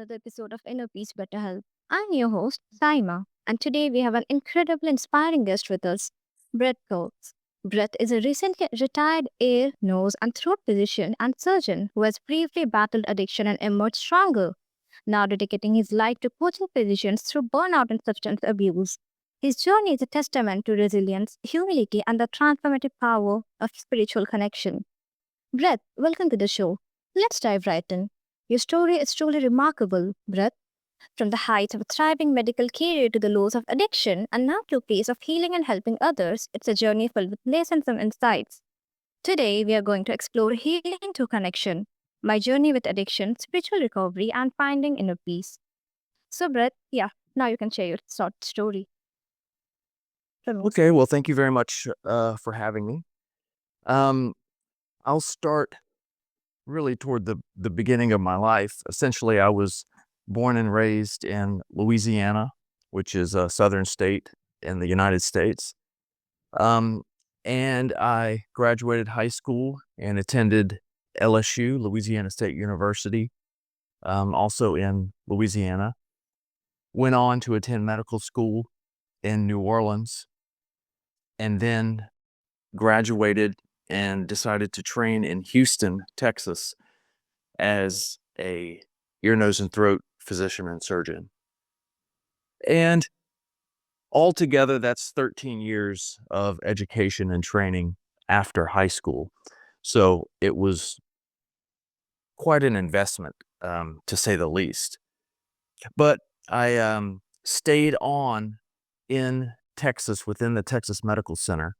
another episode of Inner Peace Better Health. I'm your host, Saima, and today we have an incredibly inspiring guest with us, Brett Coates. Brett is a recently retired ear, nose, and throat physician and surgeon who has briefly battled addiction and emerged stronger, now dedicating his life to coaching physicians through burnout and substance abuse. His journey is a testament to resilience, humility, and the transformative power of spiritual connection. Brett, welcome to the show. Let's dive right in. Your story is truly remarkable, Brett. From the heights of a thriving medical career to the lows of addiction, and now to a place of healing and helping others, it's a journey filled with lessons and insights. Today, we are going to explore healing through connection, my journey with addiction, spiritual recovery, and finding inner peace. So, Brett, yeah, now you can share your short story from me. Okay, well, thank you very much for having me. Um, I'll start really toward the beginning of my life. Essentially, I was born and raised in Louisiana, which is a southern state in the United States. Um, and I graduated high school and attended LSU, Louisiana State University, also in Louisiana. Went on to attend medical school in New Orleans, and then graduated and decided to train in Houston, Texas, as a ear, nose, and throat physician and surgeon. And altogether, that's 13 years of education and training after high school. So it was quite an investment, to say the least. But I stayed on in Texas, within the Texas Medical Center,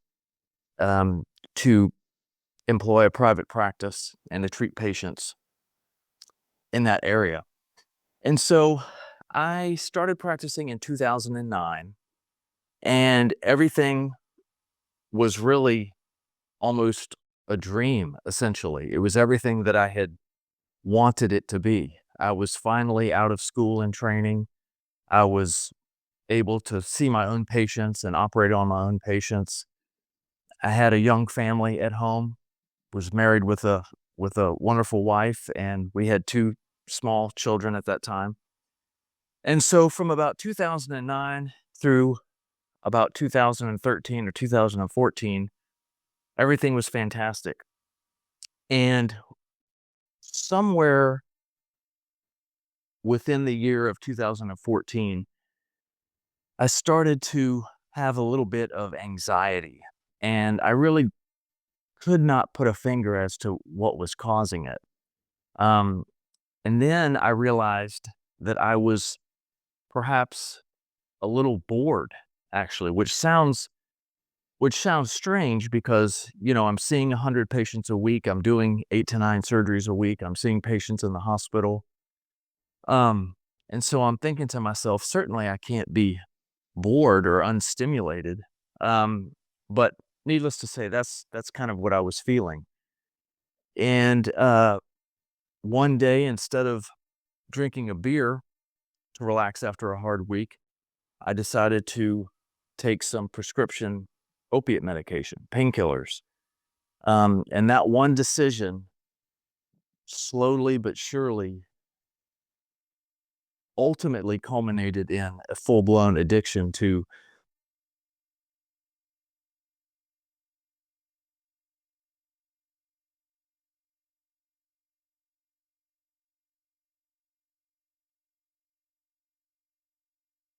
um, to employ a private practice and to treat patients in that area. And so I started practicing in 2009, and everything was really almost a dream, essentially. It was everything that I had wanted it to be. I was finally out of school and training. I was able to see my own patients and operate on my own patients. I had a young family at home, was married with a wonderful wife, and we had two small children at that time. And so from about 2009 through about 2013 or 2014, everything was fantastic. And somewhere within the year of 2014, I started to have a little bit of anxiety, and I really could not put a finger as to what was causing it. Um, and then I realized that I was perhaps a little bored, actually, which sounds strange because, I'm seeing 100 patients a week. I'm doing 8 to 9 surgeries a week. I'm seeing patients in the hospital. Um, and so I'm thinking to myself, certainly I can't be bored or unstimulated. Um, but needless to say, that's kind of what I was feeling. And one day, instead of drinking a beer to relax after a hard week, I decided to take some prescription opiate medication, painkillers. And that one decision, slowly but surely, ultimately culminated in a full-blown addiction to.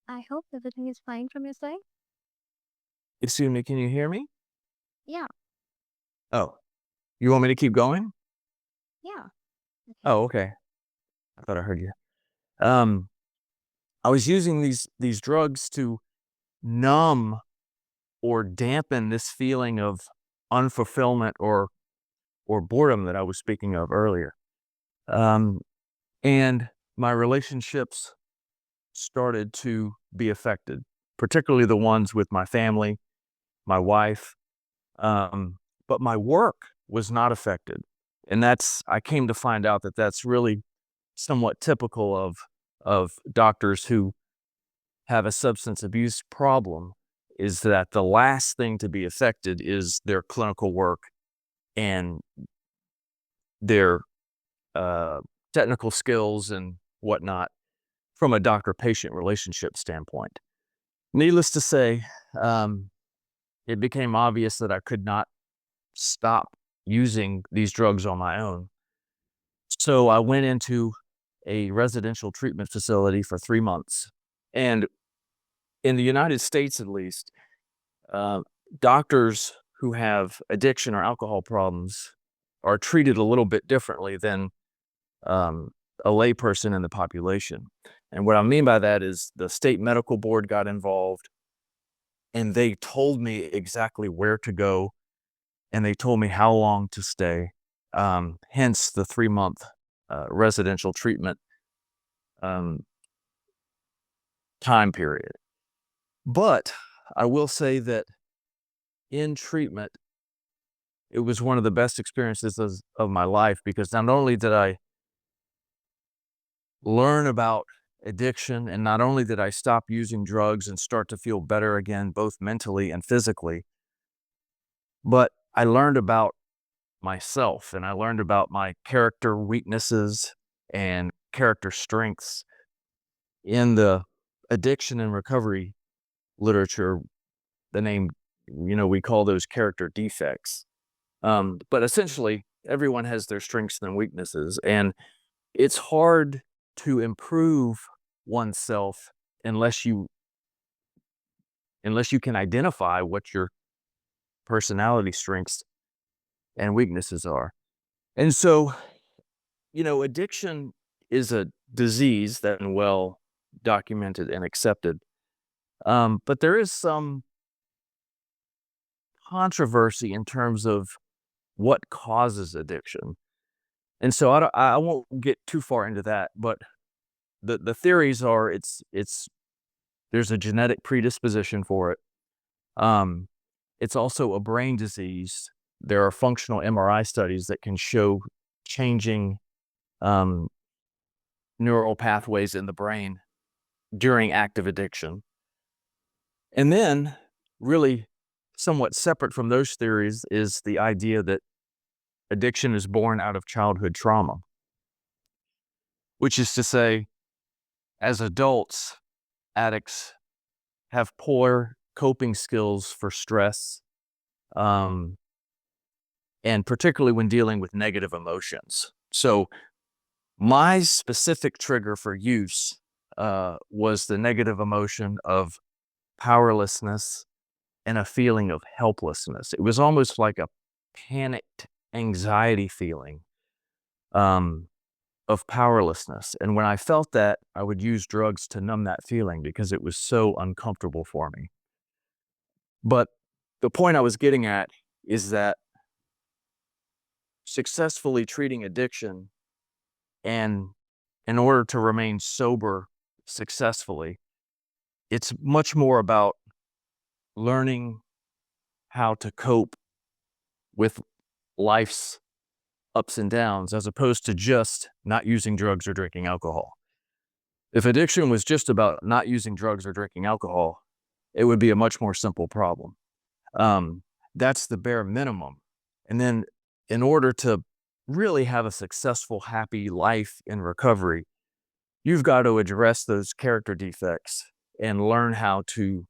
I hope everything is fine from your side. Excuse me, can you hear me? Yeah, Oh, you want me to keep going? yeah. Okay. Oh, okay. I thought I heard you. Um, I was using these drugs to numb or dampen this feeling of unfulfillment or boredom that I was speaking of earlier. Um, and my relationships started to be affected, particularly the ones with my family, my wife. But my work was not affected. And I came to find out that that's really somewhat typical of doctors who have a substance abuse problem, is that the last thing to be affected is their clinical work and their uh, technical skills and whatnot from a doctor-patient relationship standpoint. Needless to say, um, it became obvious that I could not stop using these drugs on my own. So I went into a residential treatment facility for 3 months. And in the United States, at least, uh, doctors who have addiction or alcohol problems are treated a little bit differently than um, a layperson in the population. And what I mean by that is the state medical board got involved and they told me exactly where to go and they told me how long to stay. Hence the 3 month residential treatment um, time period. But I will say that in treatment, it was one of the best experiences of my life because not only did I learn about addiction, and not only did I stop using drugs and start to feel better again, both mentally and physically, but I learned about myself and I learned about my character weaknesses and character strengths in the addiction and recovery literature. The name, we call those character defects. But essentially, everyone has their strengths and weaknesses, and it's hard to improve oneself unless you unless you can identify what your personality strengths and weaknesses are. And so, addiction is a disease that is well documented and accepted. But there is some controversy in terms of what causes addiction. And so I won't get too far into that, but the theories are it's there's a genetic predisposition for it. Um, it's also a brain disease. There are functional MRI studies that can show changing um, neural pathways in the brain during active addiction. And then, really, somewhat separate from those theories is the idea that addiction is born out of childhood trauma, which is to say, as adults, addicts have poor coping skills for stress, um, and particularly when dealing with negative emotions. So, my specific trigger for use was the negative emotion of powerlessness and a feeling of helplessness. It was almost like a panicked anxiety feeling um, of powerlessness. And when I felt that, I would use drugs to numb that feeling because it was so uncomfortable for me. But the point I was getting at is that successfully treating addiction and in order to remain sober successfully, it's much more about learning how to cope with life's ups and downs as opposed to just not using drugs or drinking alcohol. If addiction was just about not using drugs or drinking alcohol, it would be a much more simple problem. Um, that's the bare minimum. And then, in order to really have a successful, happy life in recovery, you've got to address those character defects and learn how to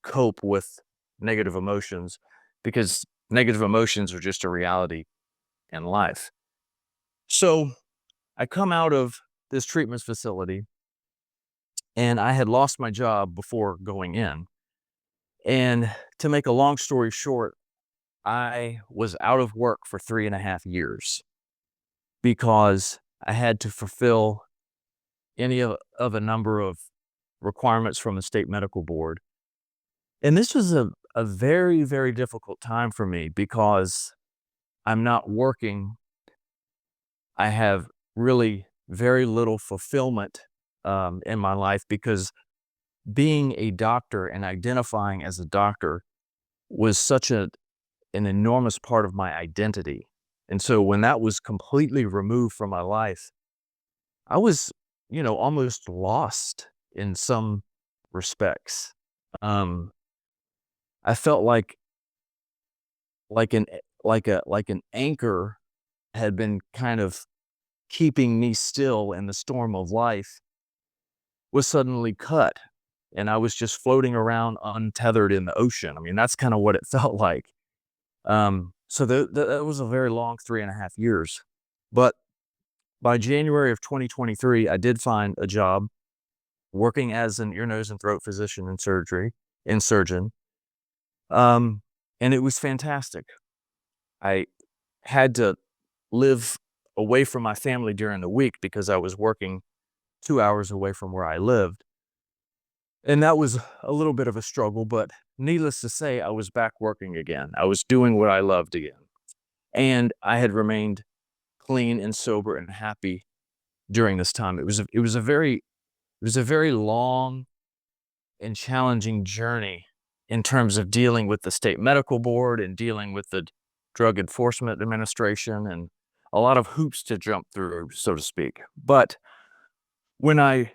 cope with negative emotions because negative emotions are just a reality in life. So I come out of this treatment facility and I had lost my job before going in. And to make a long story short, I was out of work for 3.5 years because I had to fulfill any of a number of requirements from the state medical board. And this was a very, very difficult time for me because I'm not working. I have really very little fulfillment in my life because being a doctor and identifying as a doctor was such an enormous part of my identity. And so when that was completely removed from my life, I was, almost lost in some respects. Um, I felt like an anchor had been kind of keeping me still in the storm of life was suddenly cut, and I was just floating around untethered in the ocean. I mean, that's kinda what it felt like. So that was a very long 3.5 years. But by January of 2023, I did find a job working as an ear, nose, and throat physician and surgeon. Um, and it was fantastic. I had to live away from my family during the week because I was working 2 hours away from where I lived. And that was a little bit of a struggle, but needless to say, I was back working again. I was doing what I loved again. And I had remained clean and sober and happy during this time. It was a very long and challenging journey in terms of dealing with the state medical board and dealing with the Drug Enforcement Administration and a lot of hoops to jump through, so to speak. But when I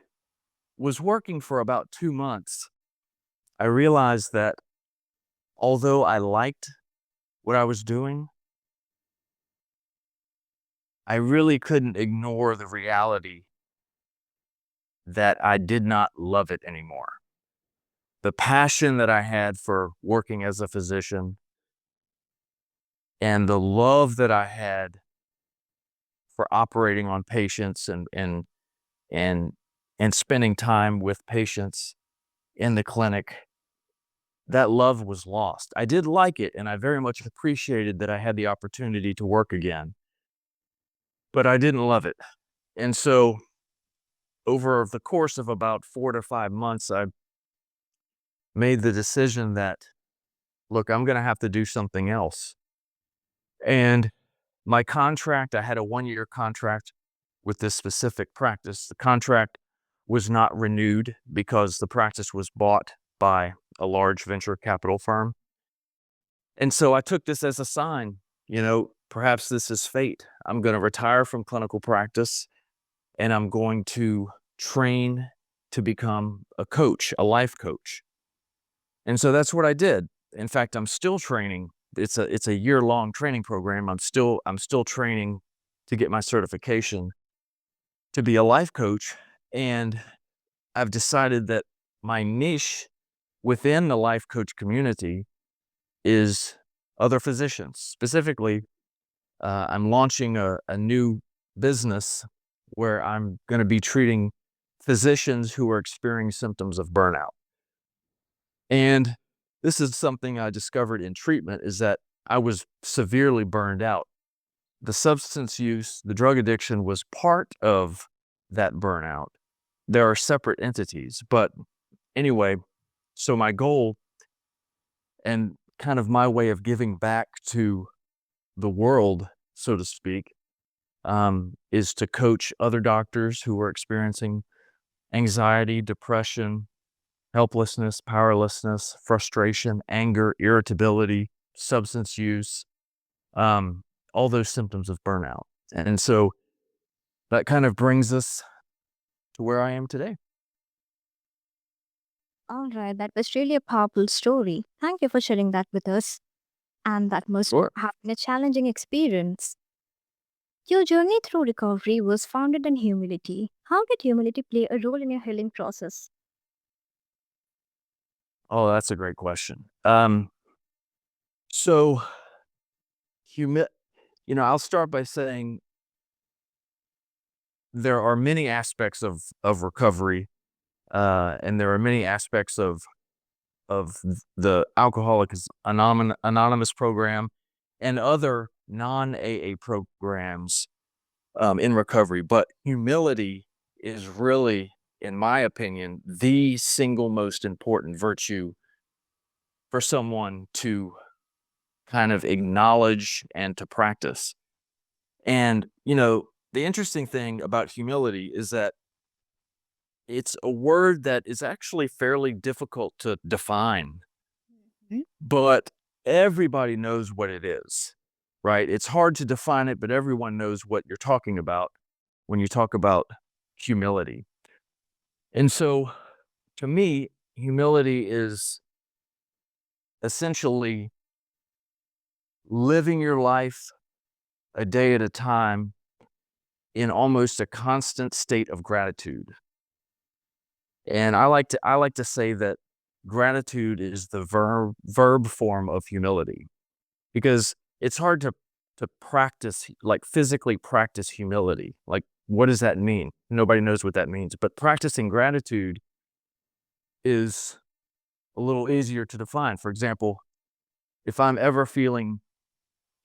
was working for about 2 months, I realized that although I liked what I was doing, I really couldn't ignore the reality that I did not love it anymore. The passion that I had for working as a physician and the love that I had for operating on patients and and spending time with patients in the clinic, that love was lost. I did like it, and I very much appreciated that I had the opportunity to work again, but I didn't love it. And so over the course of about 4 to 5 months, I made the decision that, look, I'm gonna have to do something else. And my contract, I had a 1-year contract with this specific practice. The contract was not renewed because the practice was bought by a large venture capital firm. And so I took this as a sign, perhaps this is fate. I'm going to retire from clinical practice and I'm going to train to become a coach, a life coach. And so that's what I did. In fact, I'm still training. It's a year-long training program. I'm still training to get my certification to be a life coach, and I've decided that my niche within the life coach community is other physicians. Specifically, I'm launching a new business where I'm going to be treating physicians who are experiencing symptoms of burnout. And this is something I discovered in treatment is that I was severely burned out. The substance use, the drug addiction was part of that burnout. There are separate entities, but anyway, so my goal and kind of my way of giving back to the world, so to speak, is to coach other doctors who are experiencing anxiety, depression, helplessness, powerlessness, frustration, anger, irritability, substance use, um, all those symptoms of burnout. And so that kind of brings us to where I am today. All right, that was really a powerful story. Thank you for sharing that with us. And that must Sure. have been a challenging experience. Your journey through recovery was founded in humility. How did humility play a role in your healing process? Oh, that's a great question. So humi- I'll start by saying there are many aspects of recovery, and there are many aspects of the Alcoholics Anonymous program and other non-AA programs in recovery. But humility is really, in my opinion, the single most important virtue for someone to kind of acknowledge and to practice. And, the interesting thing about humility is that it's a word that is actually fairly difficult to define, Mhm. but everybody knows what it is, right? It's hard to define it, but everyone knows what you're talking about when you talk about humility. And so to me, humility is essentially living your life a day at a time in almost a constant state of gratitude. And I like to say that gratitude is the verb form of humility, because it's hard to practice, like physically practice humility. Like, what does that mean? Nobody knows what that means. But practicing gratitude is a little easier to define. For example, if I'm ever feeling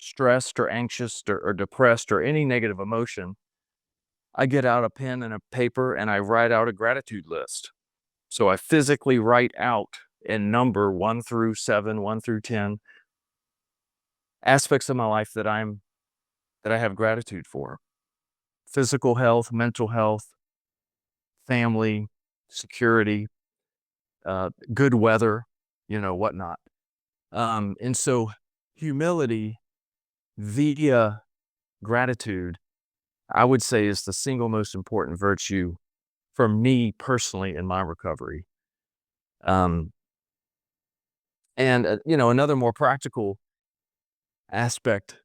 stressed or anxious or depressed or any negative emotion, I get out a pen and a paper and I write out a gratitude list. So I physically write out and number 1 through 7, 1 through 10 aspects of my life that I have gratitude for. Physical health, mental health, family, security, good weather, whatnot. And so humility via gratitude, I would say, is the single most important virtue for me personally in my recovery. Um, and another more practical aspect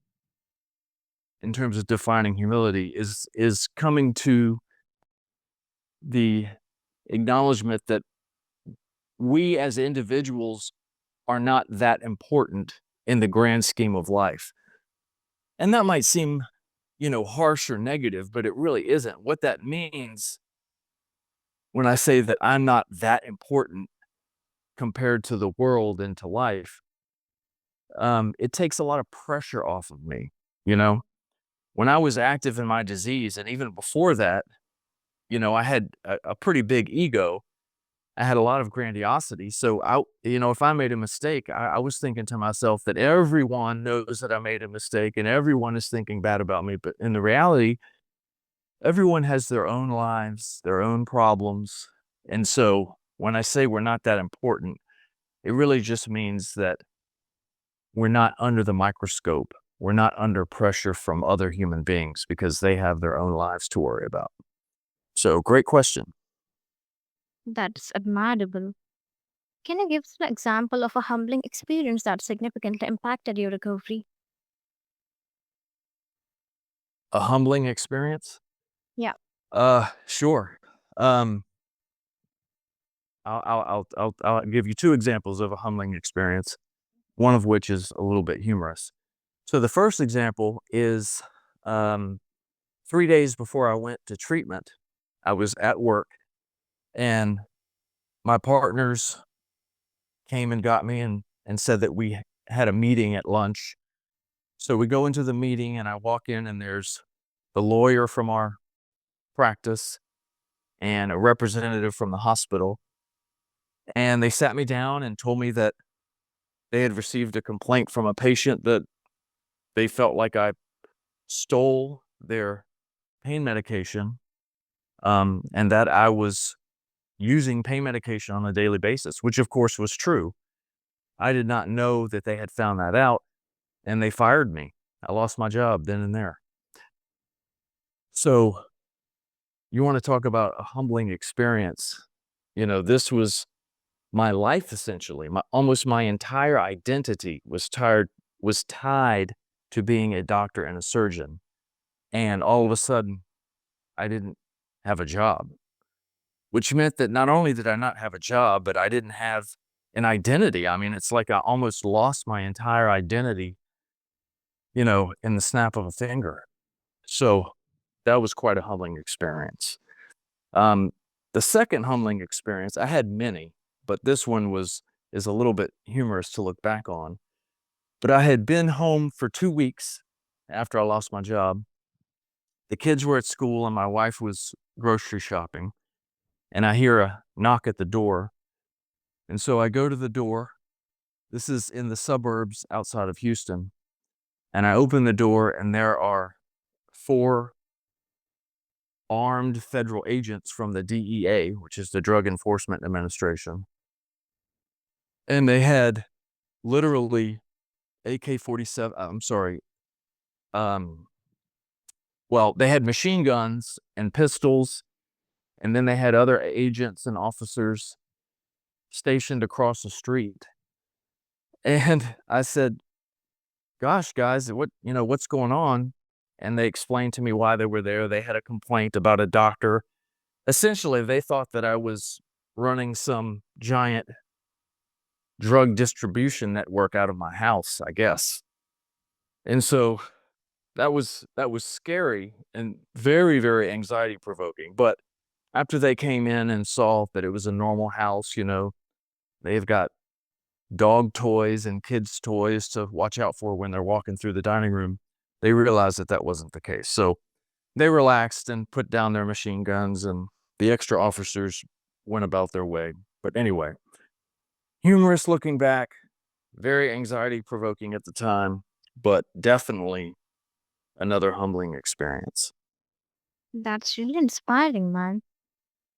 in terms of defining humility is coming to the acknowledgement that we as individuals are not that important in the grand scheme of life. And that might seem, harsh or negative, but it really isn't. What that means when I say that I'm not that important compared to the world and to life, it takes a lot of pressure off of me. You know, when I was active in my disease, and even before that, I had a pretty big ego. I had a lot of grandiosity. So if I made a mistake, I was thinking to myself that everyone knows that I made a mistake and everyone is thinking bad about me. But in the reality, everyone has their own lives, their own problems. And so when I say we're not that important, it really just means that we're not under the microscope. We're not under pressure from other human beings because they have their own lives to worry about. So, great question. That's admirable. Can you give us an example of a humbling experience that significantly impacted your recovery? A humbling experience? Yeah, Sure. Um, I'll give you two examples of a humbling experience, one of which is a little bit humorous. So the first example is, um, 3 days before I went to treatment, I was at work and my partners came and got me and said that we had a meeting at lunch. So we go into the meeting and I walk in and there's the lawyer from our practice and a representative from the hospital. And they sat me down and told me that they had received a complaint from a patient that they felt like I stole their pain medication, and that I was using pain medication on a daily basis, which of course was true. I did not know that they had found that out and they fired me. I lost my job then and there. So, you want to talk about a humbling experience. This was my life essentially. Almost my entire identity was tied to being a doctor and a surgeon. And all of a sudden, I didn't have a job, which meant that not only did I not have a job, but I didn't have an identity. I mean, it's like I almost lost my entire identity, in the snap of a finger. So that was quite a humbling experience. Um, the second humbling experience, I had many, but this one is a little bit humorous to look back on. But I had been home for 2 weeks after I lost my job. The kids were at school and my wife was grocery shopping, and I hear a knock at the door. And so I go to the door. This is in the suburbs outside of Houston. And I open the door, and there are 4 armed federal agents from the DEA, which is the Drug Enforcement Administration. And they had literally AK-47, I'm sorry, um, well, they had machine guns and pistols, and then they had other agents and officers stationed across the street. And I said, "Gosh, guys, what's going on?" and they explained to me why they were there. They had a complaint about a doctor. Essentially, they thought that I was running some giant drug distribution network out of my house, I guess. And so that was scary and very, very anxiety provoking. But after they came in and saw that it was a normal house, they've got dog toys and kids' toys to watch out for when they're walking through the dining room, they realized that that wasn't the case. So they relaxed and put down their machine guns, and the extra officers went about their way. But anyway, humorous looking back, very anxiety provoking at the time, but definitely another humbling experience. That's really inspiring, man.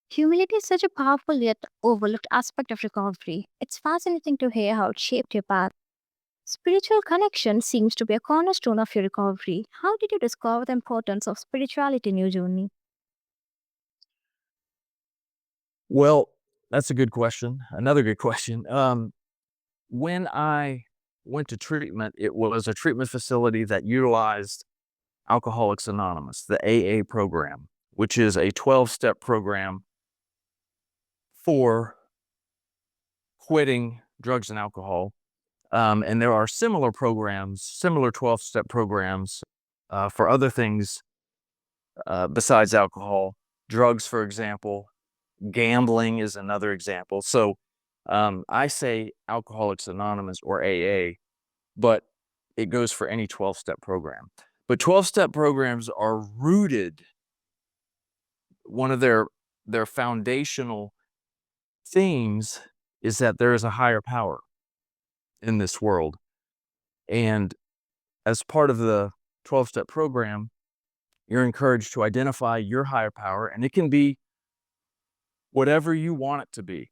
Humility is such a powerful yet overlooked aspect of recovery. It's fascinating to hear how it shaped your path. Spiritual connection seems to be a cornerstone of your recovery. How did you discover the importance of spirituality in your journey? Well, that's a good question. Another good question. When I went to treatment, it was a treatment facility that utilized Alcoholics Anonymous, the AA program, which is a 12-step program for quitting drugs and alcohol. And there are similar programs, similar 12-step programs for other things besides alcohol. Drugs, for example, gambling is another example. So I say Alcoholics Anonymous or AA, but it goes for any 12-step program. But 12-step programs are rooted, one of their foundational themes is that there is a higher power in this world. And as part of the 12-step program, you're encouraged to identify your higher power, and it can be whatever you want it to be.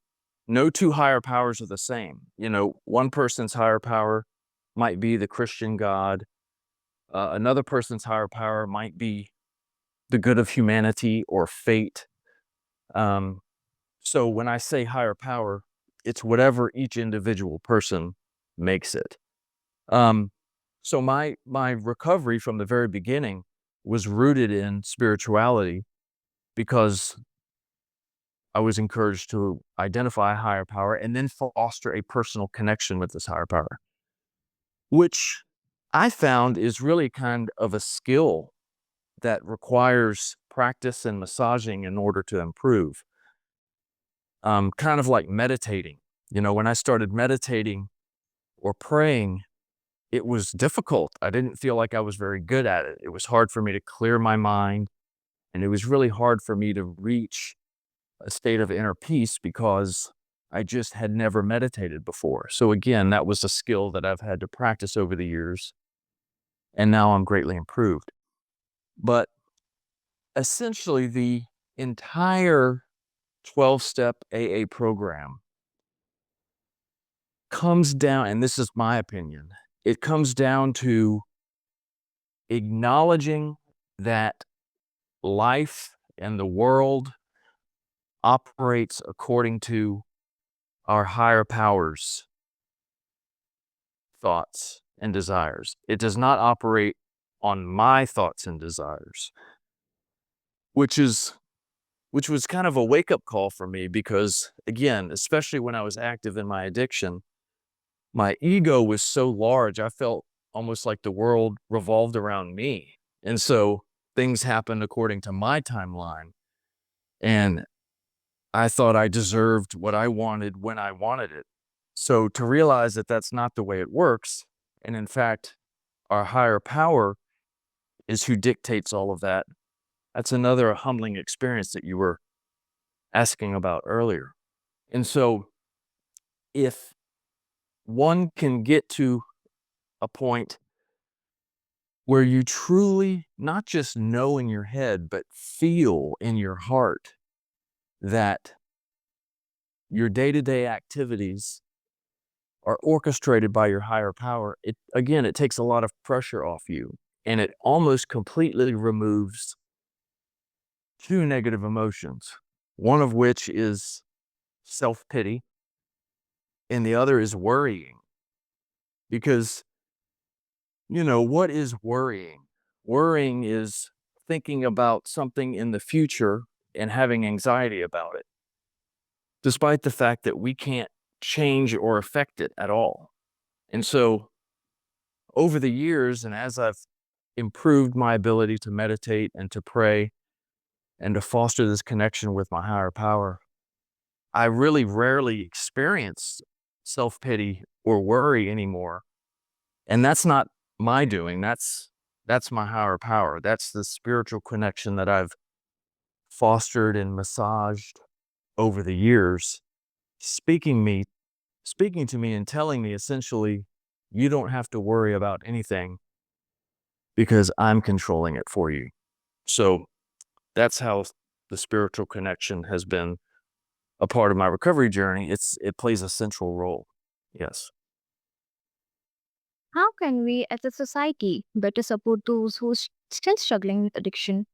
No two higher powers are the same. One person's higher power might be the Christian God. Another person's higher power might be the good of humanity or fate. Um, so when I say higher power, it's whatever each individual person makes it. Um, so my recovery from the very beginning was rooted in spirituality because I was encouraged to identify a higher power and then foster a personal connection with this higher power, which I found is really kind of a skill that requires practice and massaging in order to improve. Kind of like meditating. When I started meditating or praying, it was difficult. I didn't feel like I was very good at it. It was hard for me to clear my mind, and it was really hard for me to reach a state of inner peace because I just had never meditated before. So again, that was a skill that I've had to practice over the years, and now I'm greatly improved. But essentially, the entire 12-step AA program comes down, and this is my opinion, it comes down to acknowledging that life and the world operates according to our higher powers' thoughts and desires. It does not operate on my thoughts and desires, which is which was kind of a wake-up call for me because, again, especially when I was active in my addiction, my ego was so large, I felt almost like the world revolved around me. And so things happened according to my timeline. And I thought I deserved what I wanted when I wanted it. So to realize that that's not the way it works, and in fact, our higher power is who dictates all of that, that's another humbling experience that you were asking about earlier. And so if one can get to a point where you truly not just know in your head, but feel in your heart that your day-to-day activities are orchestrated by your higher power, it takes a lot of pressure off you, and it almost completely removes two negative emotions, one of which is self-pity, and the other is worrying. Because, what is worrying? Worrying is thinking about something in the future and having anxiety about it, despite the fact that we can't change or affect it at all. And so, over the years, and as I've improved my ability to meditate and to pray and to foster this connection with my higher power, I really rarely experience self pity or worry anymore. And that's not my doing. That's my higher power. That's the spiritual connection that I've fostered and massaged over the years, speaking me speaking to me and telling me essentially, you don't have to worry about anything because I'm controlling it for you. So that's how the spiritual connection has been a part of my recovery journey. It plays a central role. Yes. How can we as a society better support those who are still struggling with addiction?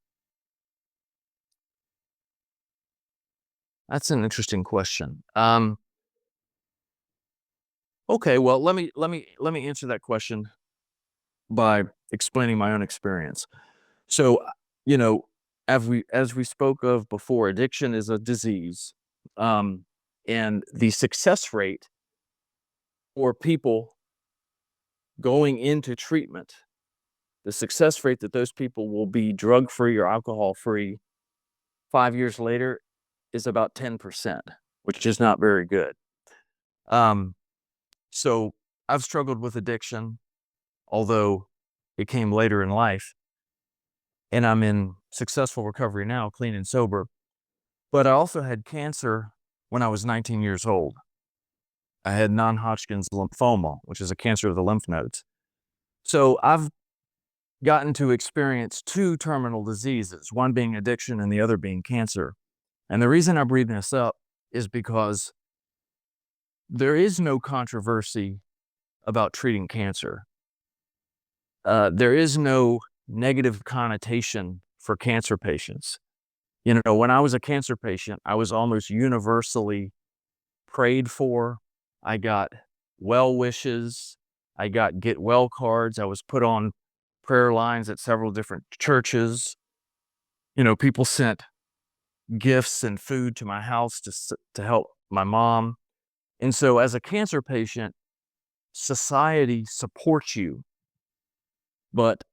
That's an interesting question. Okay, well, let me answer that question by explaining my own experience. So, you know, as we spoke of before, addiction is a disease, um, and the success rate for people going into treatment, the success rate that those people will be drug free or alcohol free 5 years later is about 10%, which is not very good. Um, so I've struggled with addiction, although it came later in life, and I'm in successful recovery now, clean and sober. But I also had cancer when I was 19 years old. I had non-Hodgkin's lymphoma, which is a cancer of the lymph nodes. So I've gotten to experience two terminal diseases, one being addiction and the other being cancer. And the reason I'm bringing this up is because there is no controversy about treating cancer. There is no negative connotation for cancer patients. You know, when I was a cancer patient, I was almost universally prayed for. I got well wishes. I got get well cards. I was put on prayer lines at several different churches. You know, people sent gifts and food to my house to help my mom. And so as a cancer patient, society supports you. But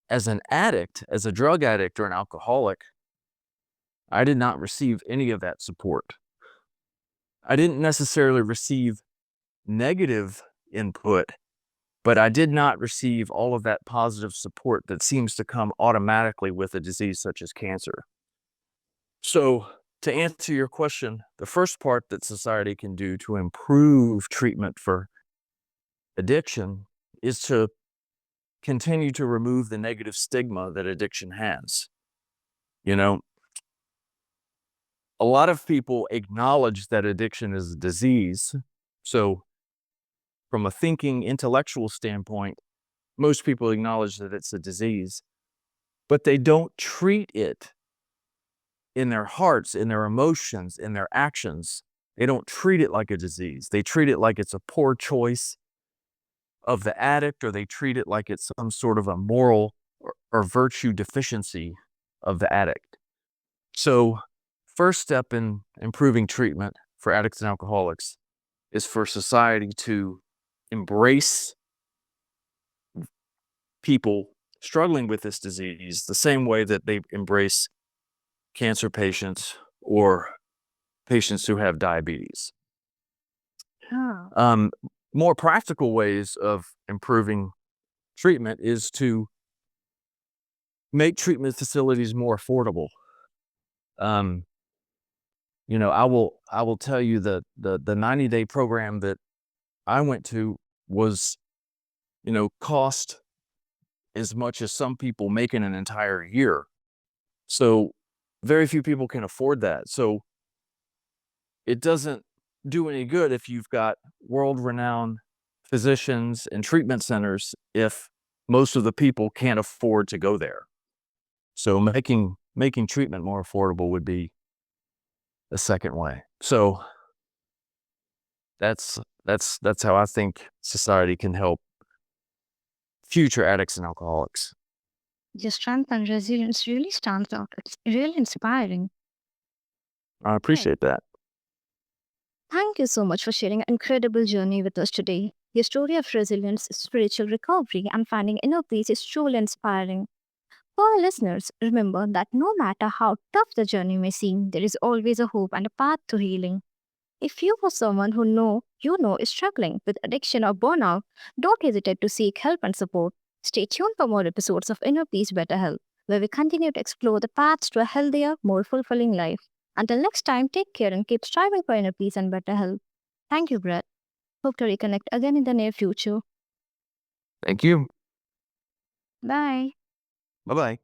as an addict, as a drug addict or an alcoholic, I did not receive any of that support. I didn't necessarily receive negative input, but I did not receive all of that positive support that seems to come automatically with a disease such as cancer. So, to answer your question, the first part that society can do to improve treatment for addiction is to continue to remove the negative stigma that addiction has. You know, a lot of people acknowledge that addiction is a disease. So, from a thinking intellectual standpoint, most people acknowledge that it's a disease, but they don't treat it in their hearts, in their emotions, in their actions. They don't treat it like a disease. They treat it like it's a poor choice of the addict, or they treat it like it's some sort of a moral or virtue deficiency of the addict. So, first step in improving treatment for addicts and alcoholics is for society to embrace people struggling with this disease the same way that they embrace cancer patients or patients who have diabetes. Ah, Um, More practical ways of improving treatment is to make treatment facilities more affordable. Um, I will tell you that the 90-day program that I went to was, cost as much as some people make in an entire year. So very few people can afford that. So it doesn't do any good if you've got world-renowned physicians and treatment centers if most of the people can't afford to go there. So making treatment more affordable would be the second way. So that's how I think society can help future addicts and alcoholics. Your strength and resilience really stands out. It's really inspiring. I Right. appreciate that. Thank you so much for sharing an incredible journey with us today. Your story of resilience, spiritual recovery, and finding inner peace is truly inspiring. For our listeners, remember that no matter how tough the journey may seem, there is always a hope and a path to healing. If you or someone who you know is struggling with addiction or burnout, don't hesitate to seek help and support. Stay tuned for more episodes of Inner Peace Better Health, where we continue to explore the paths to a healthier, more fulfilling life. Until next time, take care and keep striving for inner peace and better health. Thank you, Brett. Hope to reconnect again in the near future. Thank you. Bye. Bye bye.